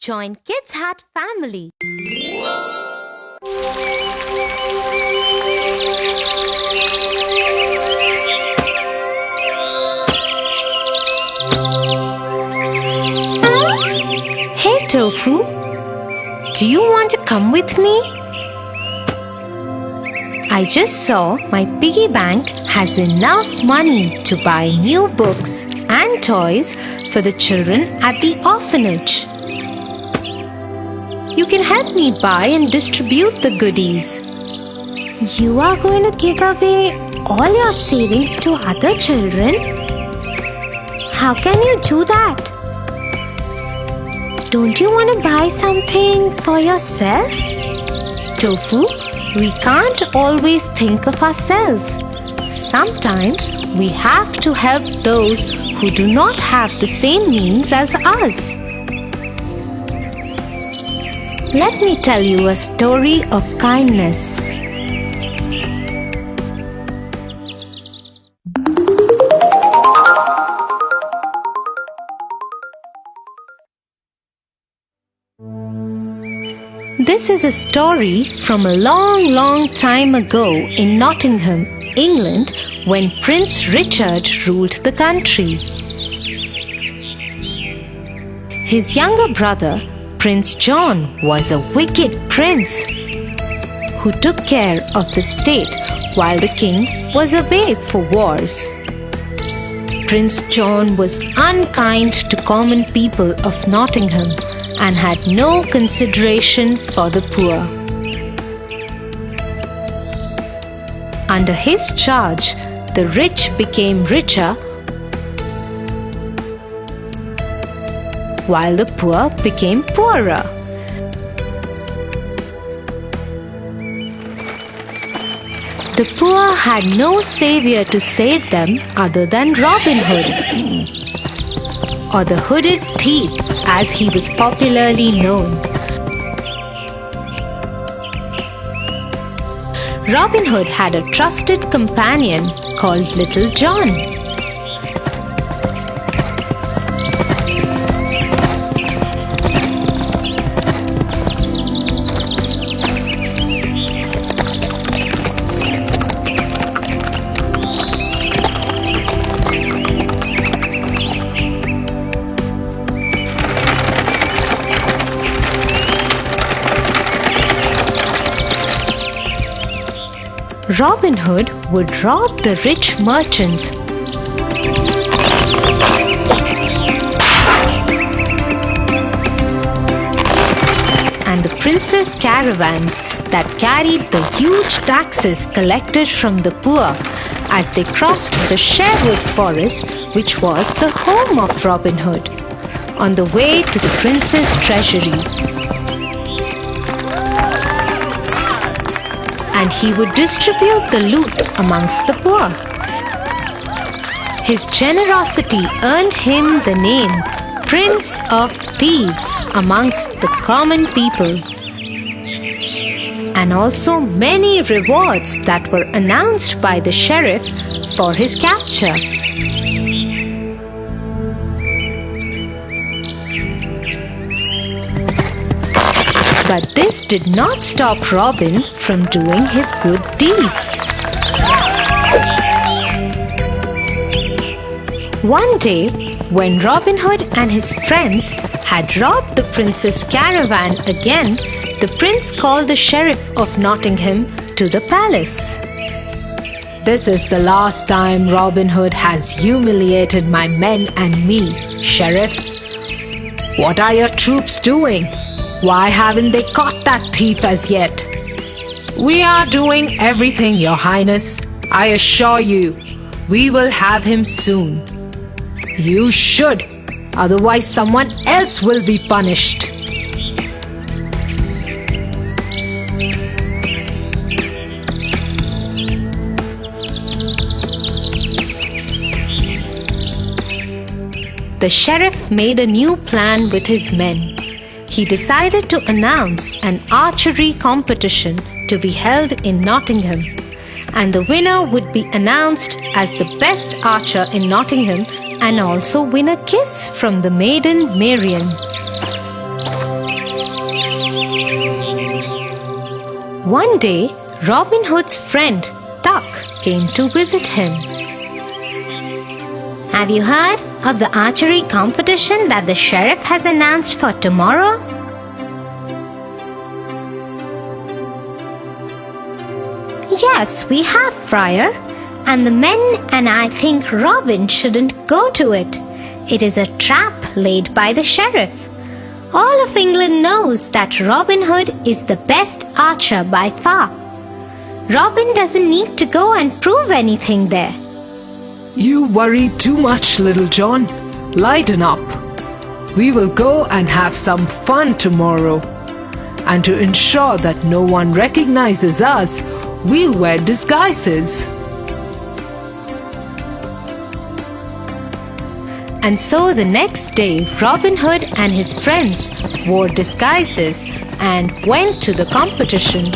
Join Kids Hat family. Hey Tofu, do you want to come with me? I just saw my piggy bank has enough money to buy new books and toys for the children at the orphanage. You can help me buy and distribute the goodies. You are going to give away all your savings to other children? How can you do that? Don't you want to buy something for yourself? Tofu, we can't always think of ourselves. Sometimes we have to help those who do not have the same means as us. Let me tell you a story of kindness. This is a story from a long time ago in Nottingham, England, when Prince Richard ruled the country. His younger brother, Prince John, was a wicked prince who took care of the state while the king was away for wars. Prince John was unkind to common people of Nottingham and had no consideration for the poor. Under his charge, the rich became richer while the poor became poorer. The poor had no savior to save them other than Robin Hood, or the hooded thief as he was popularly known. Robin Hood had a trusted companion called Little John. Robin Hood would rob the rich merchants and the prince's caravans that carried the huge taxes collected from the poor as they crossed the Sherwood forest, which was the home of Robin Hood, on the way to the prince's treasury. And he would distribute the loot amongst the poor. His generosity earned him the name Prince of Thieves amongst the common people, and also many rewards that were announced by the sheriff for his capture. But this did not stop Robin from doing his good deeds. One day, when Robin Hood and his friends had robbed the prince's caravan again, the prince called the sheriff of Nottingham to the palace. "This is the last time Robin Hood has humiliated my men and me, Sheriff. What are your troops doing? Why haven't they caught that thief as yet?" "We are doing everything, Your Highness. I assure you, we will have him soon." "You should, otherwise someone else will be punished." The sheriff made a new plan with his men. He decided to announce an archery competition to be held in Nottingham, and the winner would be announced as the best archer in Nottingham and also win a kiss from the maiden Marian. One day, Robin Hood's friend Tuck came to visit him. Have you heard of the archery competition that the sheriff has announced for tomorrow? Yes, we have, Friar, and the men and I think Robin shouldn't go to it. It is a trap laid by the sheriff. All of England knows that Robin Hood is the best archer by far. Robin doesn't need to go and prove anything there. You worry too much, Little John. Lighten up. We will go and have some fun tomorrow. And to ensure that no one recognizes us, we'll wear disguises. And so the next day, Robin Hood and his friends wore disguises and went to the competition.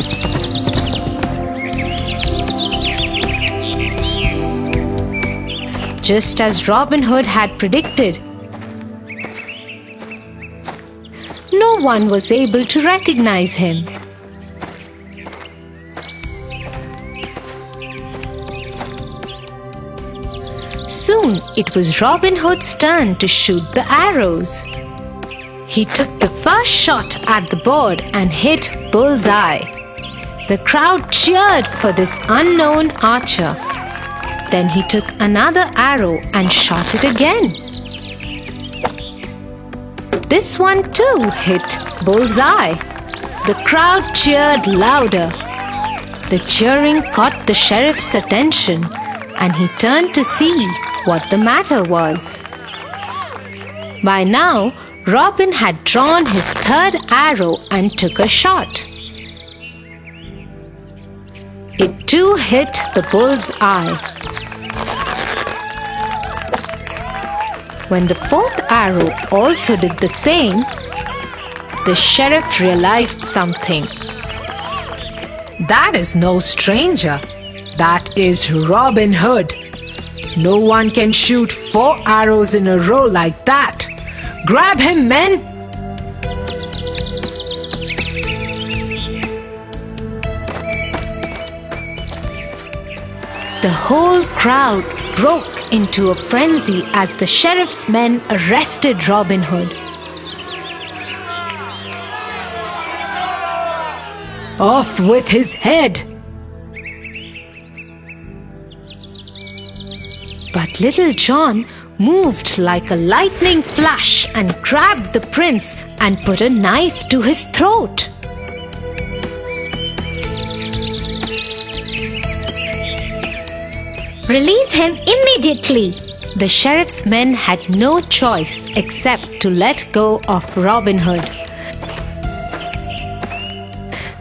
Just as Robin Hood had predicted, no one was able to recognize him. Soon it was Robin Hood's turn to shoot the arrows. He took the first shot at the board and hit bullseye. The crowd cheered for this unknown archer. Then he took another arrow and shot it again. This one too hit bullseye. The crowd cheered louder. The cheering caught the sheriff's attention, and he turned to see what the matter was. By now, Robin had drawn his third arrow and took a shot. It too hit the bull's eye. When the fourth arrow also did the same, the sheriff realized something. That is no stranger. That is Robin Hood. No one can shoot 4 arrows in a row like that. Grab him, men! The whole crowd broke into a frenzy as the sheriff's men arrested Robin Hood. Off with his head! But Little John moved like a lightning flash and grabbed the prince and put a knife to his throat. Release him immediately! The sheriff's men had no choice except to let go of Robin Hood.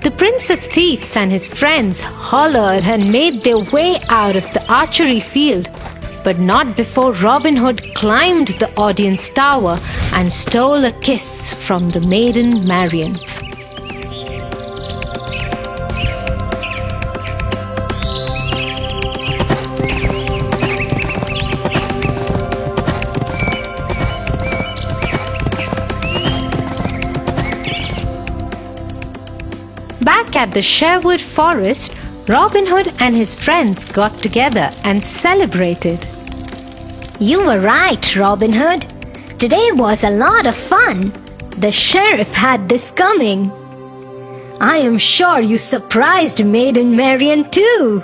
The Prince of Thieves and his friends hollered and made their way out of the archery field, but not before Robin Hood climbed the audience tower and stole a kiss from the maiden Marian. Back at the Sherwood Forest, Robin Hood and his friends got together and celebrated. You were right, Robin Hood. Today was a lot of fun. The sheriff had this coming. I am sure you surprised Maiden Marian too.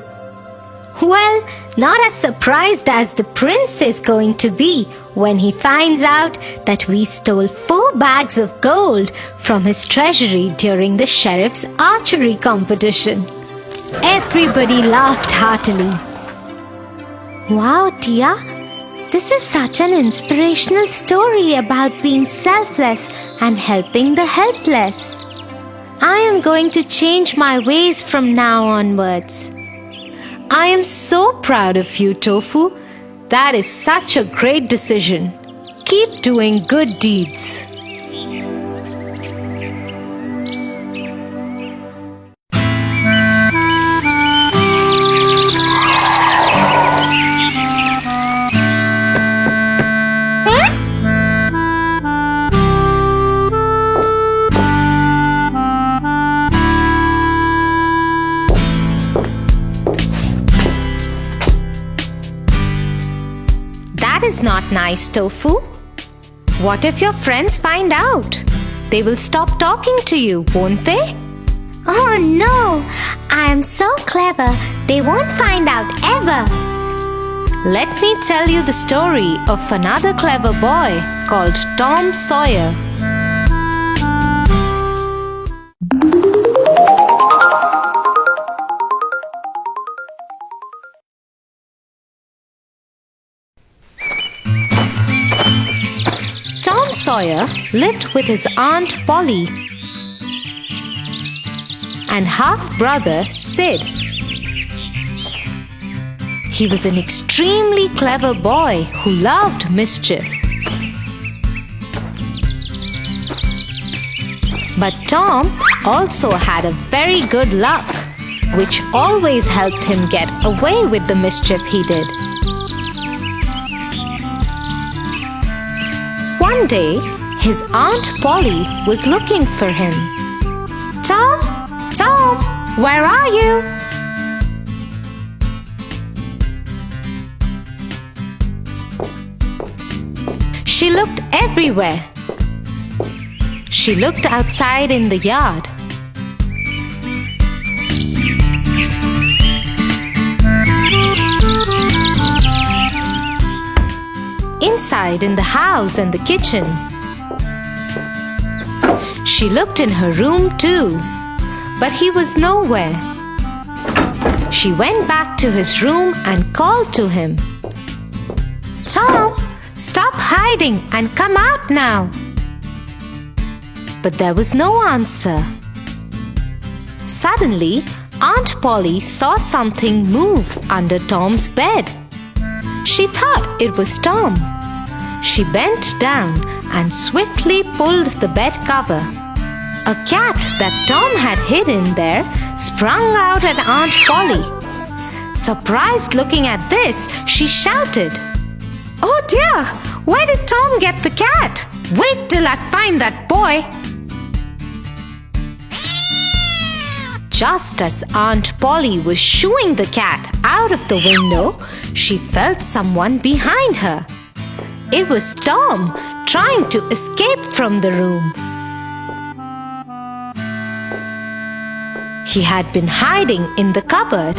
Well, not as surprised as the prince is going to be when he finds out that we stole 4 bags of gold from his treasury during the sheriff's archery competition. Everybody laughed heartily. Wow, Tia, this is such an inspirational story about being selfless and helping the helpless. I am going to change my ways from now onwards. I am so proud of you, Tofu. That is such a great decision. Keep doing good deeds. not nice, Tofu. What if your friends find out? They will stop talking to you, won't they? Oh no! I am so clever, they won't find out ever. Let me tell you the story of another clever boy called Tom Sawyer. Tom Sawyer lived with his Aunt Polly and half-brother Sid. He was an extremely clever boy who loved mischief. But Tom also had a very good luck, which always helped him get away with the mischief he did. One day, his Aunt Polly was looking for him. "Tom, Tom, where are you?" She looked everywhere. She looked outside in the yard. Inside in the house and the kitchen. She looked in her room too, but he was nowhere. She went back to his room and called to him. "Tom, stop hiding and come out now." But there was no answer. Suddenly, Aunt Polly saw something move under Tom's bed. She thought it was Tom. She bent down and swiftly pulled the bed cover. A cat that Tom had hidden there sprung out at Aunt Polly. Surprised looking at this, she shouted, "Oh dear! Where did Tom get the cat? Wait till I find that boy!" Just as Aunt Polly was shooing the cat out of the window, she felt someone behind her. It was Tom trying to escape from the room. He had been hiding in the cupboard.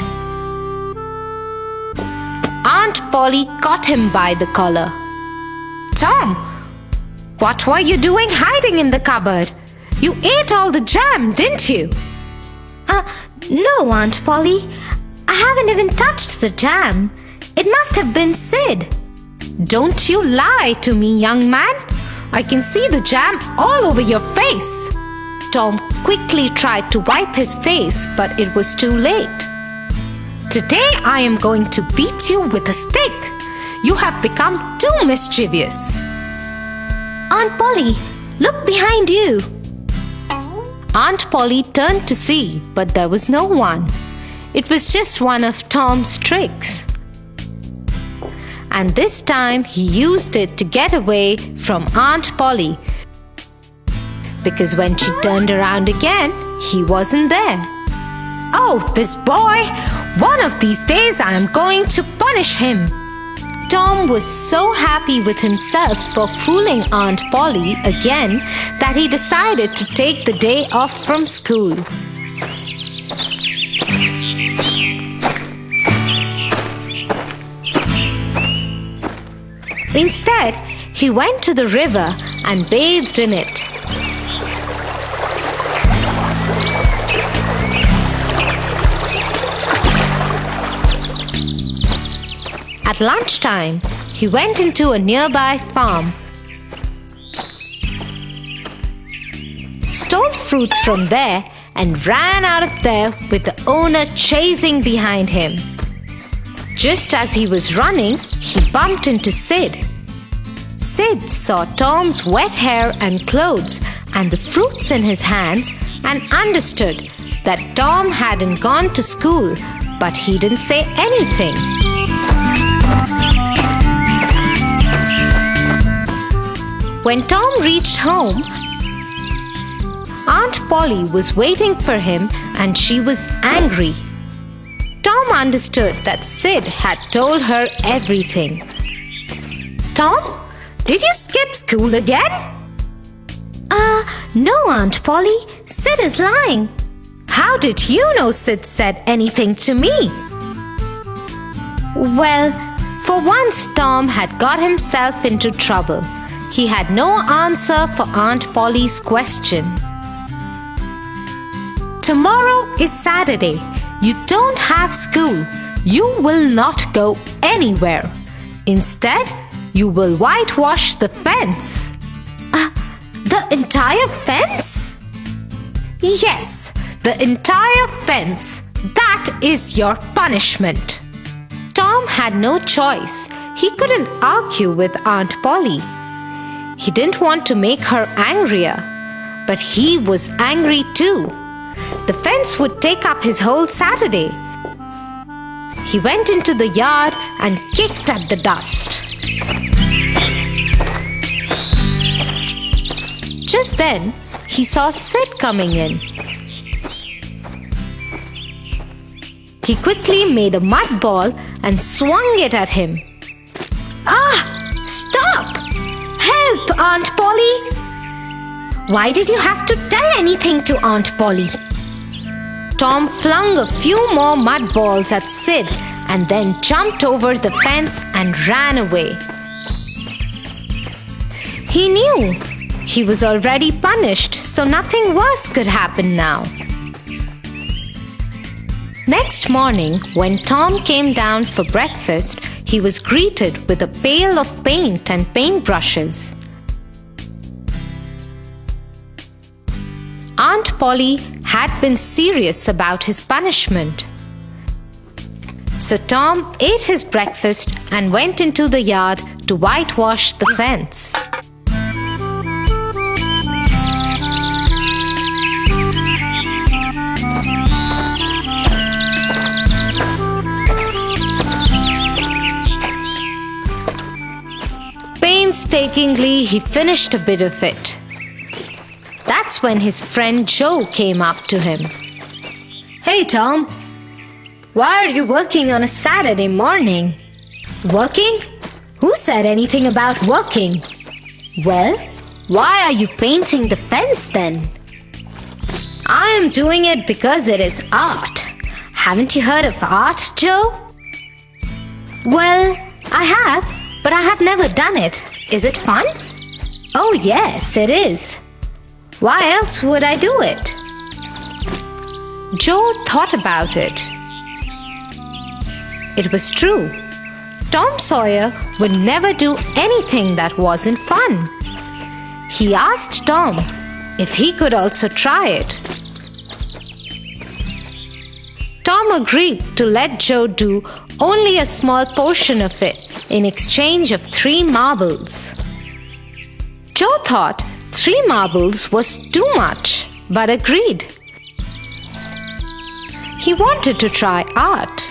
Aunt Polly caught him by the collar. "Tom, what were you doing hiding in the cupboard? You ate all the jam, didn't you?" No, Aunt Polly. I haven't even touched the jam. It must have been Sid. "Don't you lie to me, young man. I can see the jam all over your face." Tom quickly tried to wipe his face, but it was too late. "Today I am going to beat you with a stick. You have become too mischievous." Aunt Polly, look behind you. Aunt Polly turned to see, but there was no one. It was just one of Tom's tricks. And this time he used it to get away from Aunt Polly, because when she turned around again, he wasn't there. "Oh, this boy! One of these days I am going to punish him." Tom was so happy with himself for fooling Aunt Polly again that he decided to take the day off from school. Instead, he went to the river and bathed in it. At lunchtime, he went into a nearby farm, stole fruits from there, and ran out of there with the owner chasing behind him. Just as he was running, he bumped into Sid. Sid saw Tom's wet hair and clothes and the fruits in his hands and understood that Tom hadn't gone to school, but he didn't say anything. When Tom reached home, Aunt Polly was waiting for him and she was angry. Tom understood that Sid had told her everything. Tom, did you skip school again? No, Aunt Polly. Sid is lying. How did you know Sid said anything to me? Well, for once Tom had got himself into trouble. He had no answer for Aunt Polly's question. Tomorrow is Saturday. You don't have school. You will not go anywhere. Instead, you will whitewash the fence. The entire fence? Yes, the entire fence. That is your punishment. Tom had no choice. He couldn't argue with Aunt Polly. He didn't want to make her angrier, but he was angry too. The fence would take up his whole Saturday. He went into the yard and kicked at the dust. Just then, he saw Sid coming in. He quickly made a mud ball and swung it at him. Stop! Help, Aunt Polly! Why did you have to tell anything to Aunt Polly? Tom flung a few more mud balls at Sid and then jumped over the fence and ran away. He knew he was already punished, so nothing worse could happen now. Next morning, when Tom came down for breakfast, he was greeted with a pail of paint and paintbrushes. Aunt Polly had been serious about his punishment. So Tom ate his breakfast and went into the yard to whitewash the fence. Painstakingly, he finished a bit of it. That's when his friend Joe came up to him. Hey, Tom. Why are you working on a Saturday morning? Working? Who said anything about working? Well, why are you painting the fence then? I am doing it because it is art. Haven't you heard of art, Joe? Well, I have, but I have never done it. Is it fun? Oh, yes, it is. Why else would I do it? Joe thought about it. It was true. Tom Sawyer would never do anything that wasn't fun. He asked Tom if he could also try it. Tom agreed to let Joe do only a small portion of it in exchange of 3 marbles. Joe thought 3 marbles was too much, but agreed. He wanted to try art.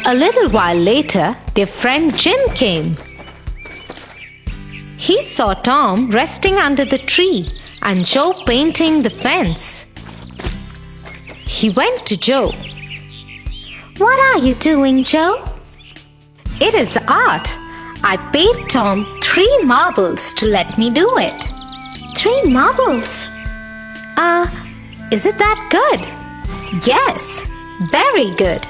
A little while later, their friend Jim came. He saw Tom resting under the tree and Joe painting the fence. He went to Joe. What are you doing, Joe? It is art. I paid Tom 3 marbles to let me do it. 3 marbles? Is it that good? Yes, very good.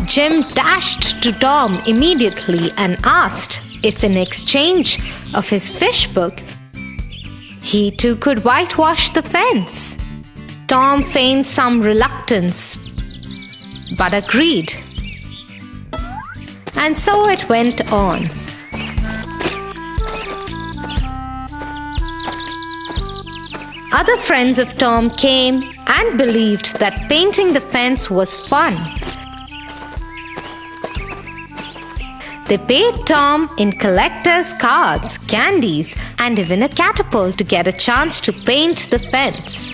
Jim dashed to Tom immediately and asked if in exchange of his fish book, he too could whitewash the fence. Tom feigned some reluctance, but agreed. And so it went on. Other friends of Tom came and believed that painting the fence was fun. They paid Tom in collector's cards, candies, and even a catapult to get a chance to paint the fence.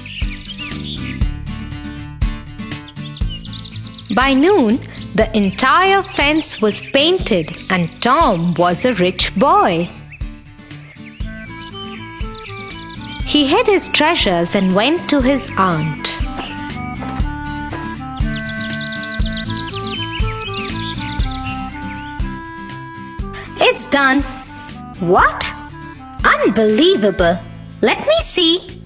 By noon, the entire fence was painted and Tom was a rich boy. He hid his treasures and went to his aunt. It's done. What? Unbelievable. Let me see.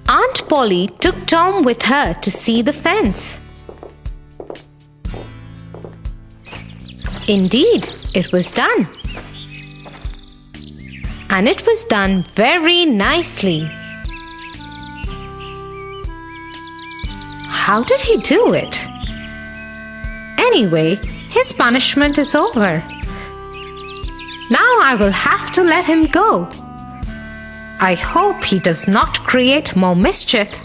Aunt Polly took Tom with her to see the fence. Indeed, it was done. And it was done very nicely. How did he do it? Anyway, his punishment is over. Now I will have to let him go. I hope he does not create more mischief.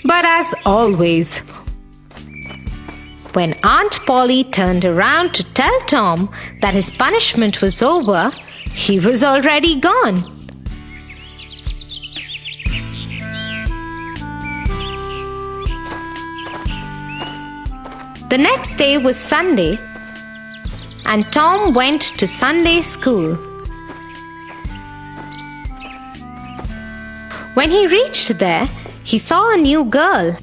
But as always, when Aunt Polly turned around to tell Tom that his punishment was over, he was already gone. The next day was Sunday, and Tom went to Sunday school. When he reached there, he saw a new girl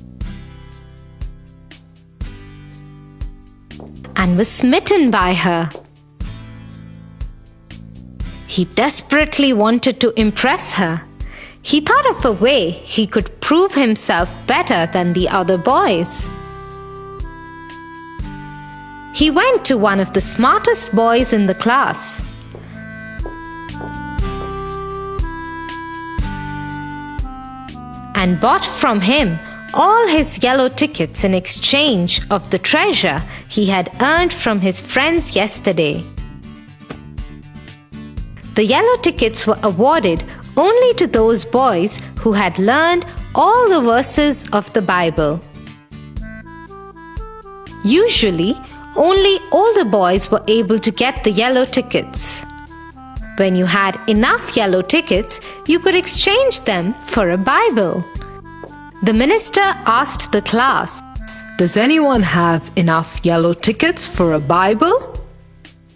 and was smitten by her. He desperately wanted to impress her. He thought of a way he could prove himself better than the other boys. He went to one of the smartest boys in the class. And bought from him all his yellow tickets in exchange of the treasure he had earned from his friends yesterday. The yellow tickets were awarded only to those boys who had learned all the verses of the Bible. Usually, only older boys were able to get the yellow tickets. When you had enough yellow tickets, you could exchange them for a Bible. The minister asked the class, Does anyone have enough yellow tickets for a Bible?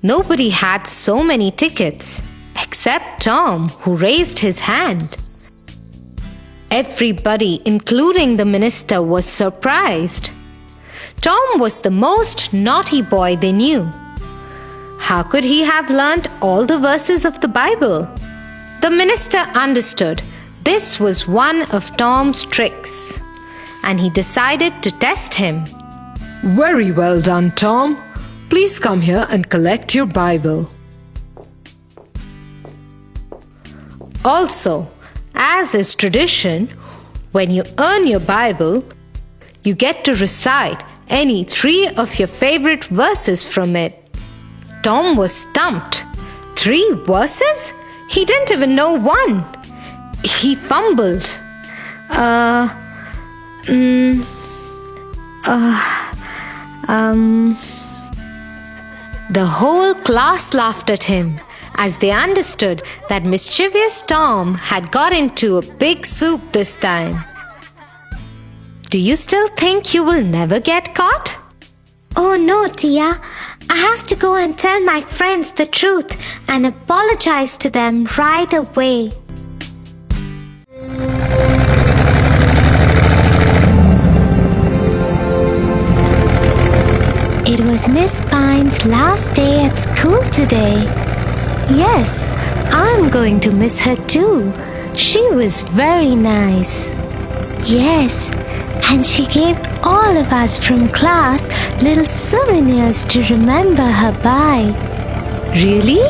Nobody had so many tickets, except Tom, who raised his hand. Everybody, including the minister, was surprised. Tom was the most naughty boy they knew. How could he have learned all the verses of the Bible? The minister understood this was one of Tom's tricks, and he decided to test him. Very well done, Tom. Please come here and collect your Bible. Also, as is tradition, when you earn your Bible, you get to recite any 3 of your favorite verses from it. Tom was stumped. 3 verses? He didn't even know one. He fumbled. The whole class laughed at him as they understood that mischievous Tom had got into a big soup this time. Do you still think you will never get caught? Oh no, Tia. I have to go and tell my friends the truth and apologize to them right away. It was Miss Pine's last day at school today. Yes, I'm going to miss her too. She was very nice. Yes, and she gave all of us from class little souvenirs to remember her by. Really?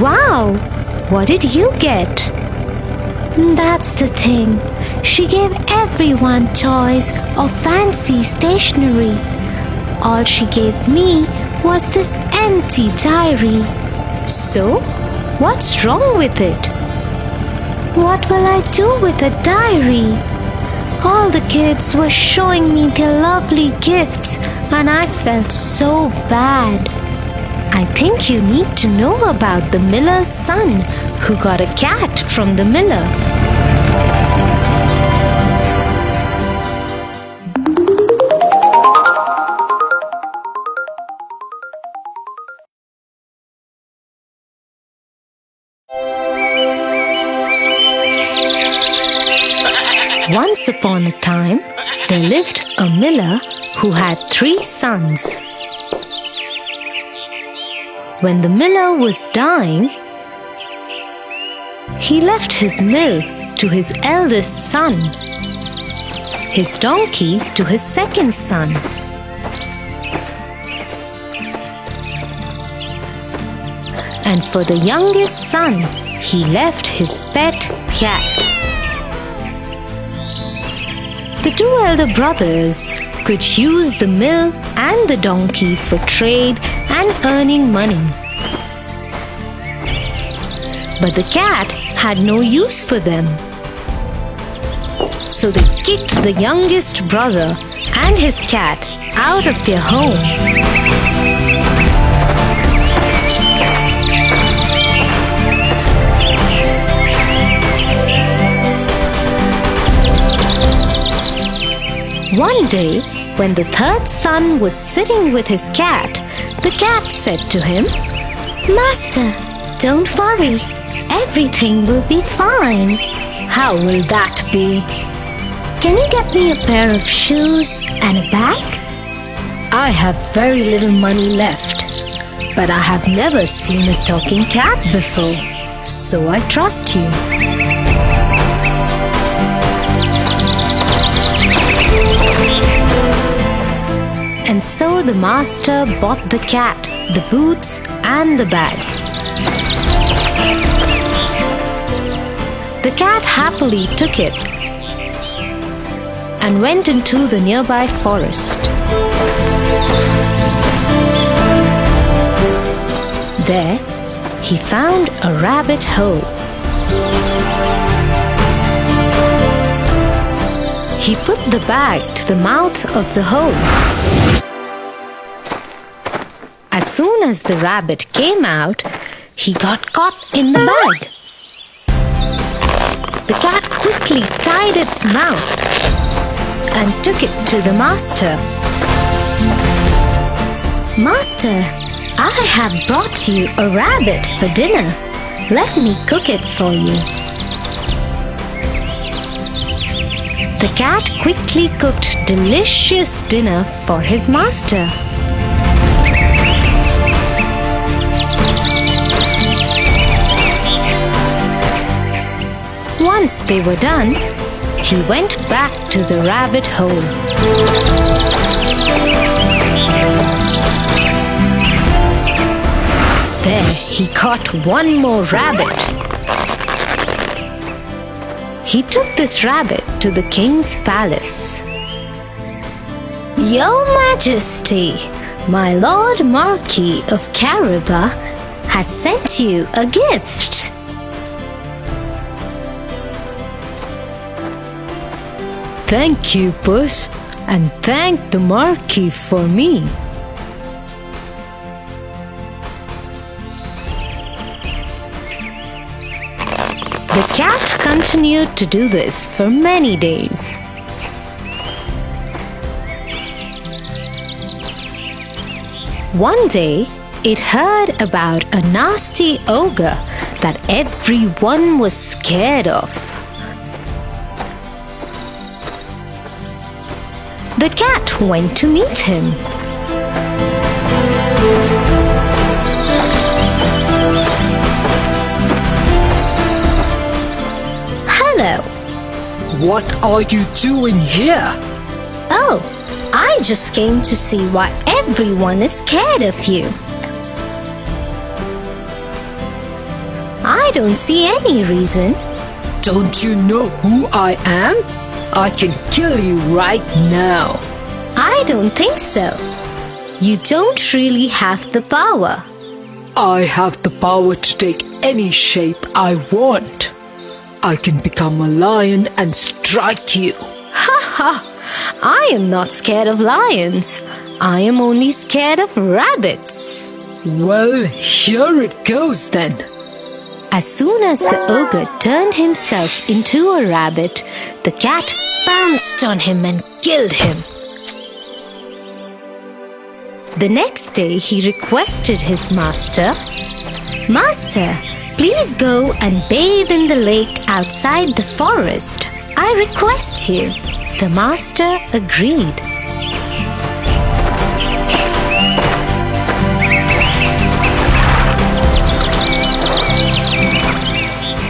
Wow! What did you get? That's the thing. She gave everyone toys or fancy stationery. All she gave me was this empty diary. So, what's wrong with it? What will I do with a diary? All the kids were showing me their lovely gifts, and I felt so bad. I think you need to know about the miller's son who got a cat from the miller. upon a time, there lived a miller who had 3 sons. When the miller was dying, he left his mill to his eldest son, his donkey to his second son, and for the youngest son, he left his pet cat. The 2 elder brothers could use the mill and the donkey for trade and earning money. But the cat had no use for them. So they kicked the youngest brother and his cat out of their home. One day, when the 3rd son was sitting with his cat, the cat said to him, Master, don't worry. Everything will be fine. "How will that be?" Can you get me a pair of shoes and a bag? "I have very little money left, but I have never seen a talking cat before, so I trust you." And so the master bought the cat, the boots, and the bag. The cat happily took it and went into the nearby forest. There, he found a rabbit hole. He put the bag to the mouth of the hole. As soon as the rabbit came out, he got caught in the bag. The cat quickly tied its mouth and took it to the master. Master, I have brought you a rabbit for dinner. Let me cook it for you. The cat quickly cooked delicious dinner for his master. Once they were done, he went back to the rabbit hole. There he caught one more rabbit. He took this rabbit to the king's palace. Your Majesty, my Lord Marquis of Caraba has sent you a gift. Thank you, Puss, and thank the Marquis for me. The cat continued to do this for many days. One day, it heard about a nasty ogre that everyone was scared of. The cat went to meet him. Hello. What are you doing here? Oh, I just came to see why everyone is scared of you. I don't see any reason. Don't you know who I am? I can kill you right now. I don't think so. You don't really have the power. I have the power to take any shape I want. I can become a lion and strike you. Ha ha! I am not scared of lions. I am only scared of rabbits. Well, here it goes then. As soon as the ogre turned himself into a rabbit, the cat pounced on him and killed him. The next day, he requested his master, Master, please go and bathe in the lake outside the forest. I request you. The master agreed.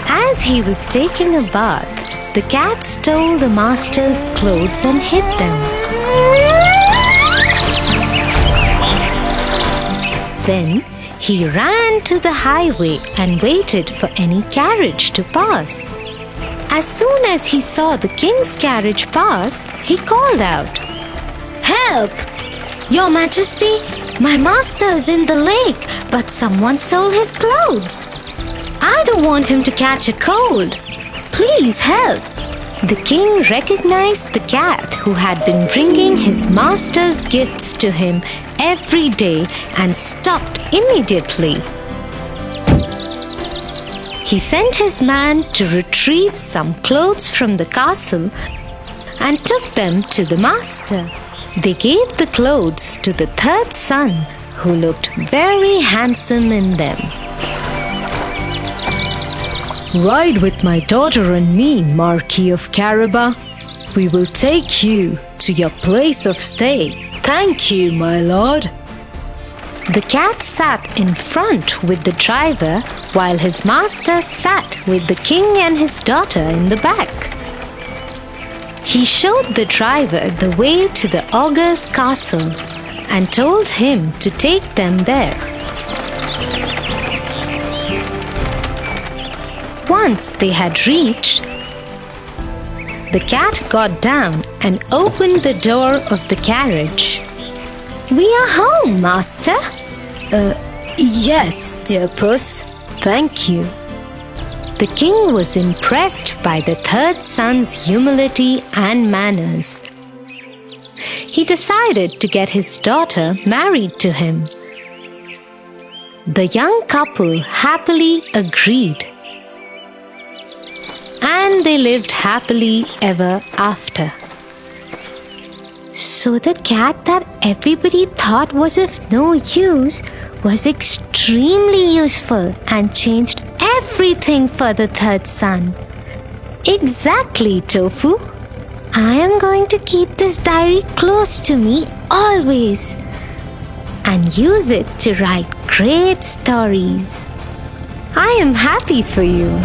As he was taking a bath, the cat stole the master's clothes and hid them. Then he ran to the highway and waited for any carriage to pass. As soon as he saw the king's carriage pass, he called out, Help! Your Majesty, my master is in the lake, but someone stole his clothes. I don't want him to catch a cold. Please help. The king recognized the cat who had been bringing his master's gifts to him every day and stopped immediately. He sent his man to retrieve some clothes from the castle and took them to the master. They gave the clothes to the third son, who looked very handsome in them. Ride with my daughter and me, Marquis of Caraba. We will take you to your place of stay. Thank you, my lord. The cat sat in front with the driver, while his master sat with the king and his daughter in the back. He showed the driver the way to the ogre's castle and told him to take them there. Once they had reached, the cat got down and opened the door of the carriage. We are home, master. Yes, dear puss. Thank you. The king was impressed by the third son's humility and manners. He decided to get his daughter married to him. The young couple happily agreed, and they lived happily ever after. So the cat that everybody thought was of no use was extremely useful and changed everything for the third son. Exactly, Tofu. I am going to keep this diary close to me always and use it to write great stories. I am happy for you.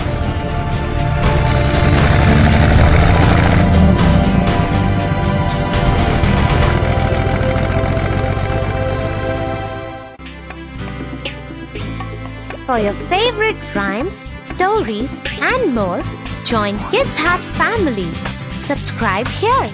For your favorite rhymes, stories, and more, join Kids Hat family. Subscribe here.